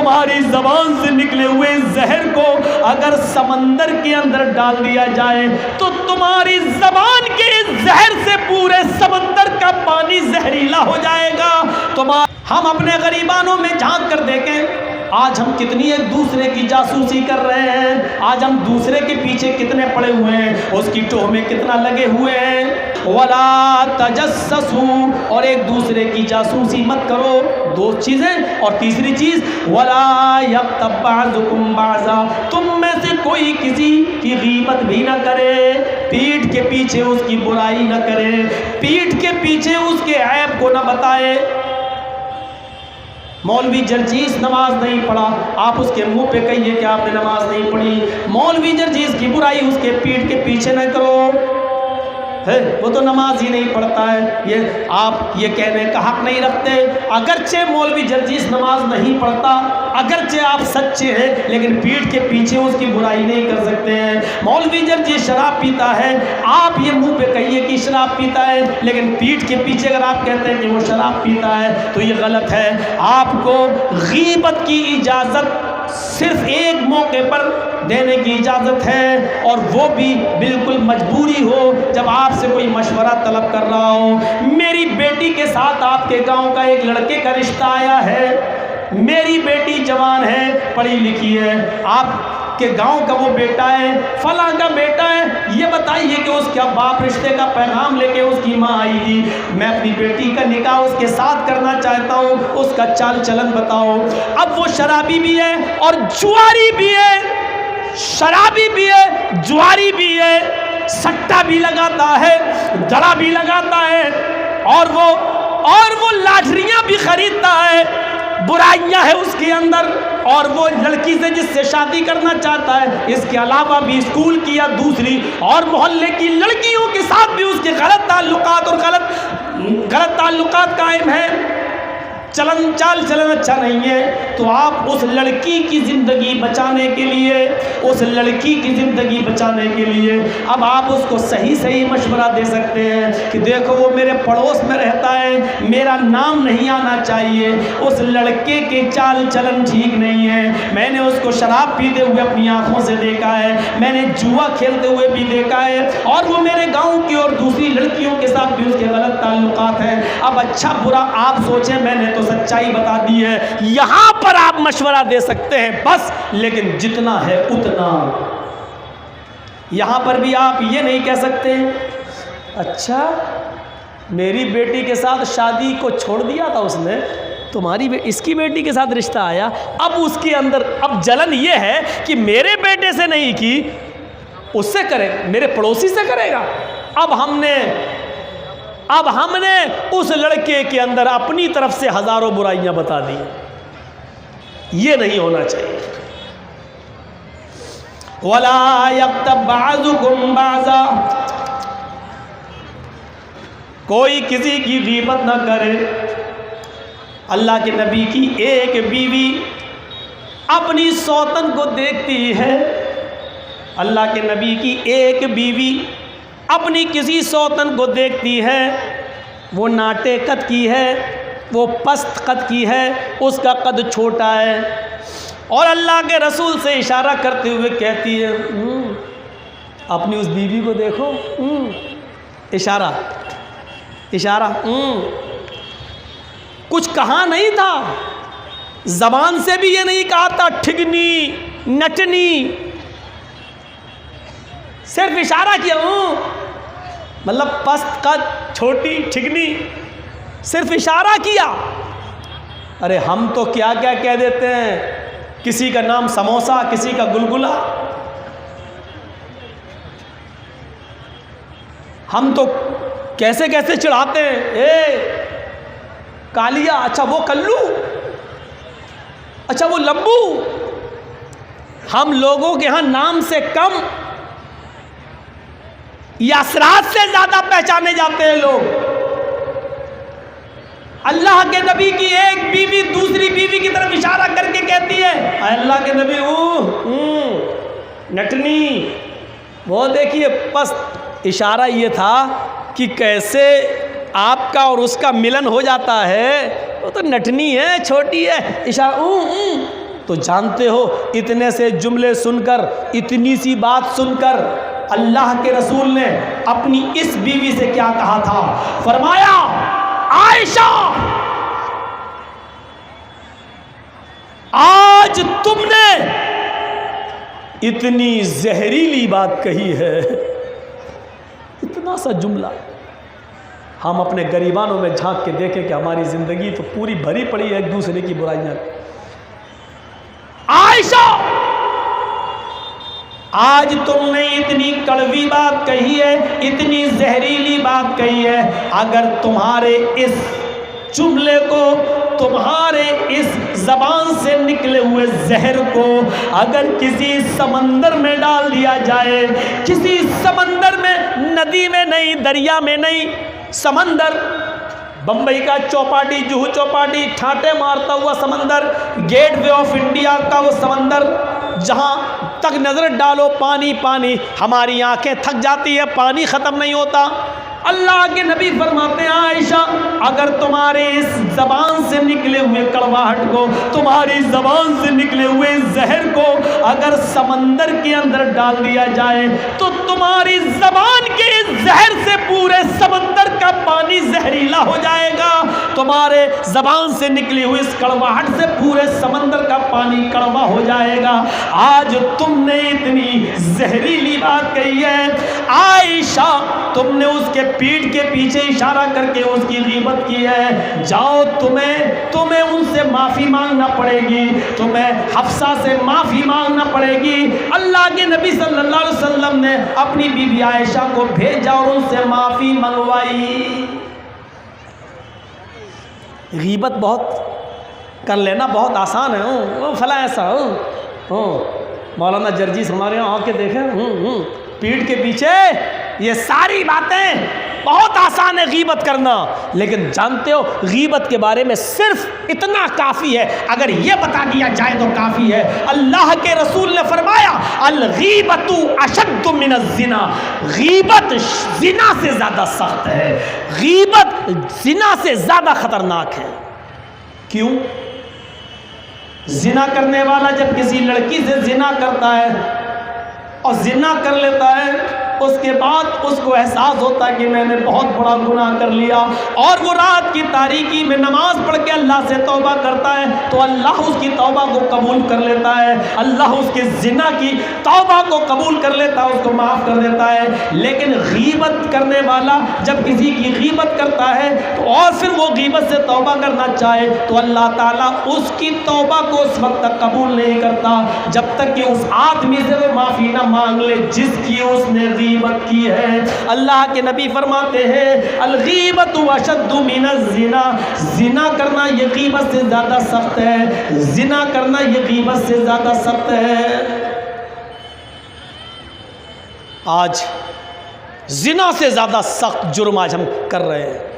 तुम्हारी ज़बान से निकले हुए जहर को अगर समंदर के अंदर डाल दिया जाए तो तुम्हारी ज़बान के जहर से पूरे समंदर का पानी जहरीला हो जाएगा। हम अपने गरीबानों में झांक कर देखें, आज हम कितनी एक दूसरे की जासूसी कर रहे हैं, आज हम दूसरे के पीछे कितने पड़े हुए हैं, उसकी टोह में कितना लगे हुए हैं। वला तजस्ससू, और एक दूसरे की जासूसी मत करो, दो चीज़ें। और तीसरी चीज़ वला यग़्तब बअज़ुकुम बअज़ा, तुम में से कोई किसी की गीबत भी ना करे, पीठ के पीछे उसकी बुराई ना करे, पीठ के पीछे उसके ऐब को ना बताए। मौलवी जरजीस नमाज नहीं पढ़ा, आप उसके मुंह पे कहिए कि आपने नमाज नहीं पढ़ी। मौलवी जरजीस की बुराई उसके पीठ के पीछे न करो, है वो तो नमाज ही नहीं पढ़ता है, ये आप ये कहने का हक नहीं रखते। अगरचे मौलवी जरजीस नमाज नहीं पढ़ता, अगरचे आप सच्चे हैं, लेकिन पीठ के पीछे उसकी बुराई नहीं कर सकते हैं। मौलवी जरजीस शराब पीता है, आप ये मुंह पे कहिए कि शराब पीता है, लेकिन पीठ के पीछे अगर आप कहते हैं कि वो शराब पीता है तो ये गलत है। आपको गीबत की इजाज़त सिर्फ एक मौके पर देने की इजाज़त है, और वो भी बिल्कुल मजबूरी हो, जब आपसे कोई मशवरा तलब कर रहा हो। मेरी बेटी के साथ आपके गांव का एक लड़के का रिश्ता आया है, मेरी बेटी जवान है, पढ़ी लिखी है, आपके गांव का वो बेटा है, फला का बेटा है, ये बताइए कि उसका बाप रिश्ते का पैगाम लेके उसकी माँ आई थी, मैं अपनी बेटी का निकाह उसके साथ करना चाहता हूँ, उसका चाल चलन बताओ। अब वो शराबी भी है और जुआरी भी है, शराबी भी है, जुआरी भी है, सट्टा भी लगाता है, दड़ा भी लगाता है, और वो लाठरियाँ भी खरीदता है, बुराइयां है उसके अंदर, और वो लड़की से जिससे शादी करना चाहता है, इसके अलावा भी स्कूल की या दूसरी और मोहल्ले की लड़कियों के साथ भी उसके गलत ताल्लुकात और गलत ताल्लुकात कायम है, चाल चलन अच्छा नहीं है। तो आप उस लड़की की ज़िंदगी बचाने के लिए, उस लड़की की ज़िंदगी बचाने के लिए अब आप उसको सही मशवरा दे सकते हैं कि देखो वो मेरे पड़ोस में रहता है, मेरा नाम नहीं आना चाहिए, उस लड़के के चाल चलन ठीक नहीं है, मैंने उसको शराब पीते हुए अपनी आँखों से देखा है, मैंने जुआ खेलते हुए भी देखा है, और वो मेरे गाँव की और दूसरी लड़कियों के साथ भी उसके गलत ताल्लुकात हैं। अब अच्छा बुरा आप सोचें, मैंने तो सच्चाई बता दी है, यहां पर आप मशवरा दे सकते हैं बस, लेकिन जितना है उतना। यहां पर भी आप ये नहीं कह सकते अच्छा मेरी बेटी के साथ शादी को छोड़ दिया था उसने, इसकी बेटी के साथ रिश्ता आया, अब उसके अंदर अब जलन ये है कि मेरे बेटे से नहीं की, उससे करे, मेरे पड़ोसी से करेगा। अब हमने उस लड़के के अंदर अपनी तरफ से हजारों बुराइयां बता दी, ये नहीं होना चाहिए। वला यग़्तब बअज़ुकुम बअज़ा, कोई किसी की गीबत न करे। अल्लाह के नबी की एक बीवी अपनी सौतन को देखती है, अल्लाह के नबी की एक बीवी अपनी किसी सौतन को देखती है, वो नाटे कद की है, वो पस्त कद की है, उसका कद छोटा है, और अल्लाह के रसूल से इशारा करते हुए कहती है अपनी उस बीवी को देखो, इशारा कुछ कहा नहीं था, ज़बान से भी ये नहीं कहा था ठिगनी नटनी, सिर्फ इशारा किया, मतलब पस्त कद, छोटी, ठिगनी, सिर्फ इशारा किया। अरे हम तो क्या क्या कह देते हैं, किसी का नाम समोसा, किसी का गुलगुला, हम तो कैसे कैसे चिढ़ाते हैं, ए कालिया, अच्छा वो कल्लू, अच्छा वो लंबू। हम लोगों के यहाँ नाम से कम यासरात से ज़्यादा पहचाने जाते हैं लोग। अल्लाह के नबी की एक बीवी दूसरी बीवी की तरफ इशारा करके कहती है, अल्लाह के नबी नटनी, वो देखिए पस्त। इशारा ये था कि कैसे आपका और उसका मिलन हो जाता है, वो तो नटनी है, छोटी है, इशारा तो जानते हो इतने से जुमले सुनकर, इतनी सी बात सुनकर अल्लाह के रसूल ने अपनी इस बीवी से क्या कहा था? फरमाया, आयशा आज तुमने इतनी जहरीली बात कही है। इतना सा जुमला। हम अपने गरीबानों में झांक के देखें कि हमारी जिंदगी तो पूरी भरी पड़ी है एक दूसरे की बुराइयां। आयशा आज तुमने इतनी कड़वी बात कही है, इतनी जहरीली बात कही है। अगर तुम्हारे इस जुमले को, तुम्हारे इस जबान से निकले हुए जहर को अगर किसी समंदर में डाल दिया जाए, किसी समंदर में, नदी में नहीं, दरिया में नहीं, समंदर, बंबई का चौपाटी, जुहू चौपाटी, ठाटे मारता हुआ समंदर, गेटवे ऑफ इंडिया का वो समंदर, जहां तक नजर डालो पानी पानी, हमारी आंखें थक जाती है, पानी खत्म नहीं होता। अल्लाह के नबी फरमाते हैं, आयशा अगर तुम्हारे इस जबान से निकले हुए कड़वाहट को, तुम्हारी जबान से निकले हुए जहर को अगर समंदर के अंदर डाल दिया जाए तो तुम्हारी जबान के इस जहर से पूरे समंदर का पानी जहरीला हो जाएगा। तुम्हारे जबान से निकली हुई इस कड़वाहट से पूरे समंदर का पानी कड़वा हो जाएगा। आज तुमने इतनी जहरीली बात कही है आयशा, तुमने उसके पीठ के पीछे इशारा करके उसकी गीबत की है। जाओ, तुम्हें उनसे माफी मांगना पड़ेगी, तुम्हें हफ्सा से माफी मांगना पड़ेगी। अल्लाह के नबी सल्लल्लाहु अलैहि वसल्लम ने अपनी बीबी आयशा को भेजा और उनसे माफी मंगवाई। गीबत बहुत कर लेना बहुत आसान है। वो फला ऐसा हो, मौलाना जर्जीस हमारे यहाँ आके देखें, पीठ के पीछे ये सारी बातें बहुत आसान है गीबत करना। लेकिन जानते हो गीबत के बारे में सिर्फ इतना काफ़ी है, अगर ये बता दिया जाए तो काफ़ी है। अल्लाह के रसूल ने फरमाया, अल गीबतु अशद्दु मिन ज़िना, गीबत ज़िना से ज़्यादा सख्त है, गीबत ज़िना से ज़्यादा खतरनाक है। क्यों? ज़िना करने वाला जब किसी लड़की से ज़िना करता है और ज़िना कर लेता है, उसके बाद उसको एहसास होता है कि मैंने बहुत बड़ा गुनाह कर लिया, और वो रात की तारीकी में नमाज पढ़ के अल्लाह से तौबा करता है तो अल्लाह उसकी तौबा को कबूल कर लेता है, अल्लाह उसके ज़िना की तौबा को कबूल कर लेता है, उसको माफ़ कर देता है। लेकिन गीबत करने वाला जब किसी की गीबत करता है तो और फिर वो गीबत से तौबा करना चाहे तो अल्लाह ताला उसकी तौबा को उस वक्त तक कबूल नहीं करता जब तक कि उस आदमी से वो माफ़ी ना मांग ले जिसकी उसने गीबत की है। अल्लाह के नबी फरमाते हैं, अल गीबतु अशद्दु मिनज़ ज़िना, ज़िना करना ये गीबत से ज़्यादा सख्त है, ज़िना करना ये गीबत से ज़्यादा सख्त है। आज ज़िना से ज़्यादा सख्त जुर्म आज हम कर रहे हैं।